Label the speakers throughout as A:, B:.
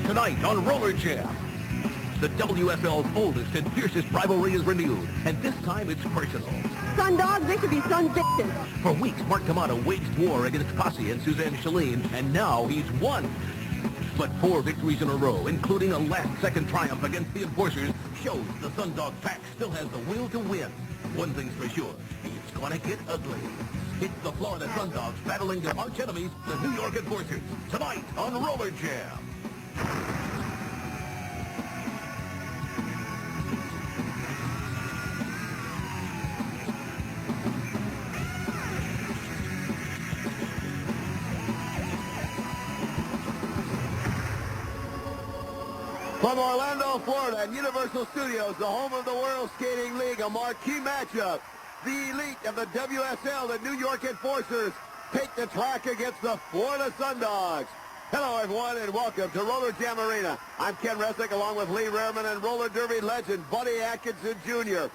A: Tonight on Roller Jam, the WFL's oldest and fiercest rivalry is renewed, and this time it's personal.
B: Sun dogs, they should be sun bitches.
A: For weeks, Mark D'Amato waged war against Posse and Suzanne Chalene, and now he's won. But 4 victories in a row, including a last-second triumph against the Enforcers, shows the Sundog pack still has the will to win. One thing's for sure, it's gonna get ugly. It's the Florida Sundogs battling their arch enemies, the New York Enforcers, tonight on Roller Jam.
C: From Orlando, Florida, and Universal Studios, the home of the World Skating League, a marquee matchup. The elite of the WSL, the New York Enforcers, take the track against the Florida Sundogs. Hello, everyone, and welcome to Roller Jam Arena. I'm Ken Resnick, along with Lee Rehrman and roller derby legend Buddy Atkinson Jr.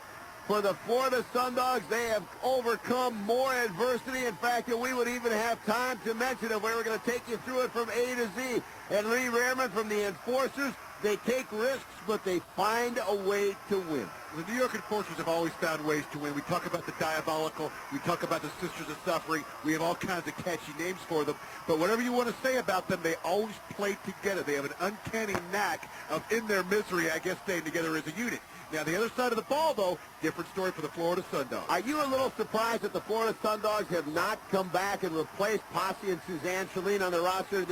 C: For the Florida Sundogs, they have overcome more adversity, in fact, than we would even have time to mention if we were going to take you through it from A to Z. And Lee Rehrman from the Enforcers, they take risks, but they find a way to win.
D: The New York Enforcers have always found ways to win. We talk about the Diabolical. We talk about the Sisters of Suffering. We have all kinds of catchy names for them. But whatever you want to say about them, they always play together. They have an uncanny knack of, in their misery, I guess, staying together as a unit. Now, the other side of the ball, though, different story for the Florida Sundogs.
C: Are you a little surprised that the Florida Sundogs have not come back and replaced Posse and Suzanne Chalene on the roster?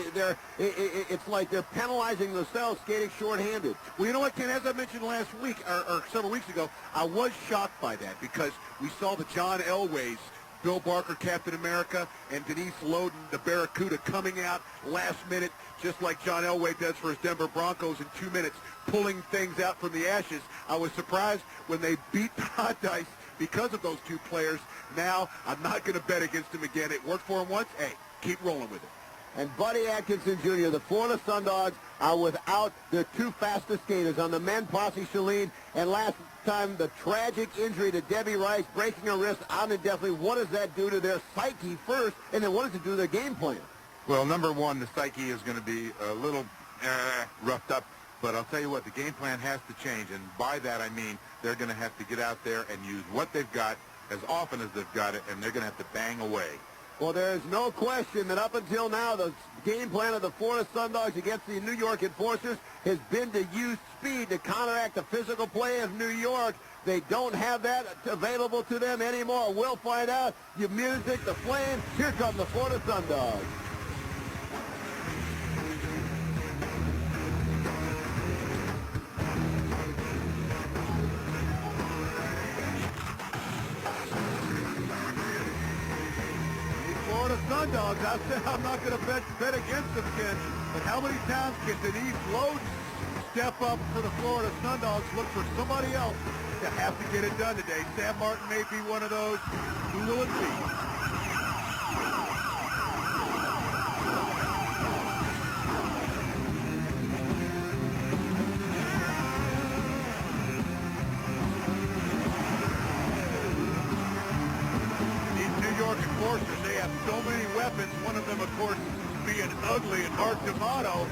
C: It's like they're penalizing themselves skating shorthanded.
D: Well, you know what, Ken, as I mentioned last week, or several weeks ago, I was shocked by that because we saw the John Elways, Bill Barker, Captain America, and Denise Loden, the Barracuda, coming out last minute, just like John Elway does for his Denver Broncos in 2 minutes, pulling things out from the ashes. I was surprised when they beat the Hot Dice because of those 2 players. Now, I'm not going to bet against them again. It worked for them once. Hey, keep rolling with it.
C: And Buddy Atkinson Jr., the Florida Sundogs, are without their 2 fastest skaters. On the men, Posse Chalene, and last time the tragic injury to Debbie Rice, breaking her wrist out indefinitely. What does that do to their psyche first, and then what does it do to their game plan?
E: Well, number one, the psyche is going to be a little roughed up, but I'll tell you what, the game plan has to change, and by that I mean they're going to have to get out there and use what they've got as often as they've got it, and they're going to have to bang away.
C: Well, there's no question that up until now, the game plan of the Florida Sundogs against the New York Enforcers has been to use speed to counteract the physical play of New York. They don't have that available to them anymore. We'll find out. The music, the flames, here come the Florida Sundogs.
D: Sundogs, I said I'm not going to bet against them, Ken. But how many times can Denise Loden step up for the Florida Sundogs, look for somebody else to have to get it done today? Sam Martin may be one of those. Who will it be? Enforcers, they have so many weapons. One of them, of course, being ugly, and Mark D'Amato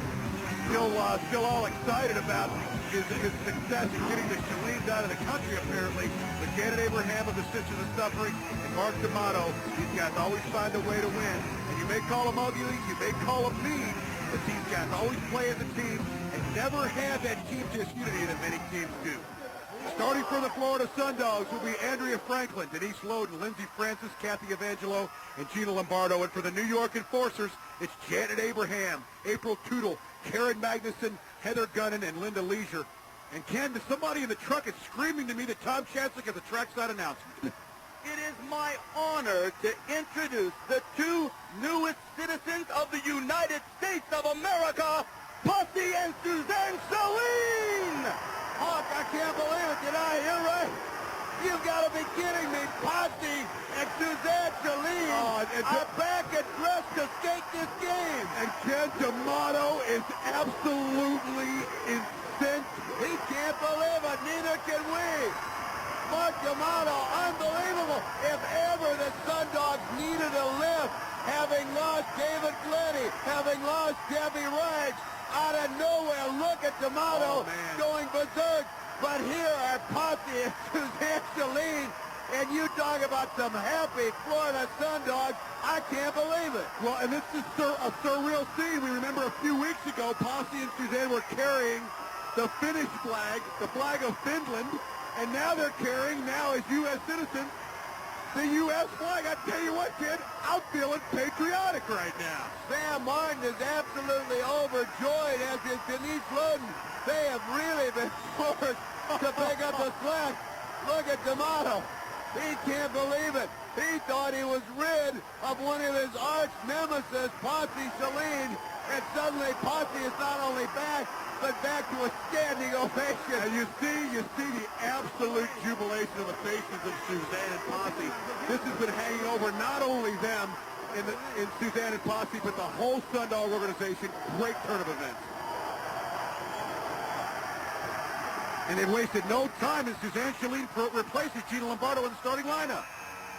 D: still all excited about his success in getting the Chalenes out of the country, apparently. But Janet Abraham of the Sisters of Suffering and Mark D'Amato, these guys always find a way to win. And you may call them ugly, you may call them mean, but these guys always play as a team and never have that team disunity that many teams do. Starting for the Florida Sundogs will be Andrea Franklin, Denise Loden, Lindsey Francis, Kathy Evangelo, and Gina Lombardo. And for the New York Enforcers, it's Janet Abraham, April Tootle, Karen Magnuson, Heather Gunnan, and Linda Leisure. And Ken, somebody in the truck is screaming to me that Tom Chancellor has a trackside announcement.
C: It is my honor to introduce the 2 newest citizens of the United States of America, Posse and Suzanne Chalene! Hawk, I can't believe it. Did I hear right? You've got to be kidding me. Posse and Suzanne Chalene are back and dressed to skate this game.
D: And Ken D'Amato is absolutely incensed.
C: He can't believe it. Neither can we. Mark D'Amato, unbelievable. If ever the Sundogs needed a lift, having lost David Glennie, having lost Debbie Wright, out of nowhere. Look at D'Amato going berserk. But here are Posse and Suzanne Shalene. And you talk about some happy Florida Sun Dogs. I can't believe it.
D: Well, and this is a surreal scene. We remember a few weeks ago, Posse and Suzanne were carrying the Finnish flag, the flag of Finland, and now they're carrying, now as U.S. citizens, the U.S. flag. I tell you what, kid, I'm feeling patriotic right now.
C: Sam Martin is absolutely overjoyed, as is Denise Loden. They have really been forced to pick up the slack. Look at D'Amato. He can't believe it. He thought he was rid of one of his arch nemesis, Posse Shalene, and suddenly Posse is not only back, but back to a standing ovation.
D: And you see the absolute jubilation on the faces of Suzanne and Posse. This has been hanging over not only them in Suzanne and Posse, but the whole Sundog organization. Great turn of events. And they've wasted no time as Suzanne Shalene replaces Gina Lombardo in the starting lineup.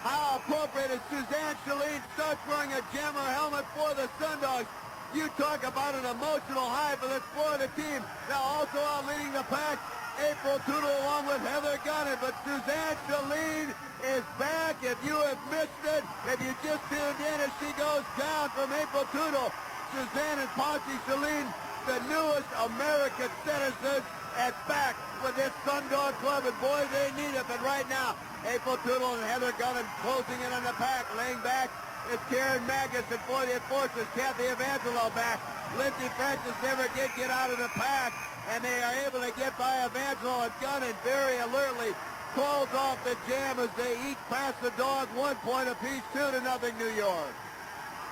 C: How appropriate as Suzanne Shalene starts wearing a jammer helmet for the Sundogs. You talk about an emotional high for this Florida team. Now also out leading the pack, April Tootle along with Heather Gunn. But Suzanne Shalene is back. If you have missed it, if you just tuned in as she goes down from April Tootle, Suzanne and Posse Shalene, the newest American citizens, at back with this Sundog club, and boy, they need it. But right now, April Tootle and Heather Gunn closing in on the pack. Laying back is Karen Magus, and boy, the enforcers, Kathy Evangelo back. Lindsey Francis never did get out of the pack, and they are able to get by Evangelo, and Gunn and very alertly calls off the jam as they each pass the dog 1 point apiece, 2-0 New York.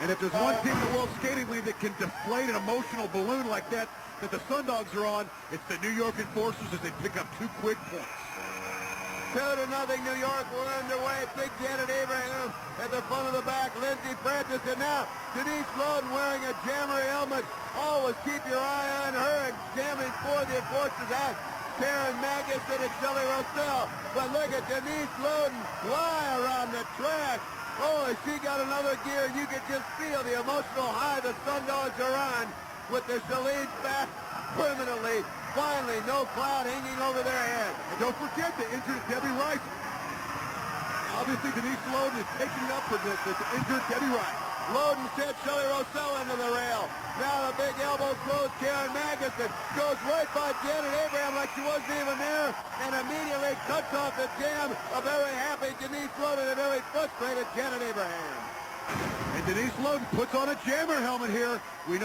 D: And if there's one team in the World Skating League that can deflate an emotional balloon like that the Sundogs are on, it's the New York Enforcers as they pick up 2 quick points.
C: 2-0 New York. We're underway. Big Janet Abraham at the front of the back. Lindsey Francis, and now Denise Loden wearing a jammer helmet. Always keep your eye on her, and jamming for the Enforcers out. Karen Magus and it's Shelley Rossell. But look at Denise Loden fly around the track. Oh, she got another gear. You can just feel the emotional high the Sundogs are on with the Shalene's back permanently. Finally, no cloud hanging over their head.
D: And don't forget the injured Debbie Rice. Obviously, Denise Loden is taking up for the injured Debbie Rice.
C: Loden sent Shelley Rossell into the rail. Now the big elbow throws Karen Magnuson. Goes right by Janet Abraham like she wasn't even there. And immediately cuts off the jam. A very happy Denise Loden and a very frustrated Janet Abraham.
D: And Denise Loden puts on a jammer helmet here. We know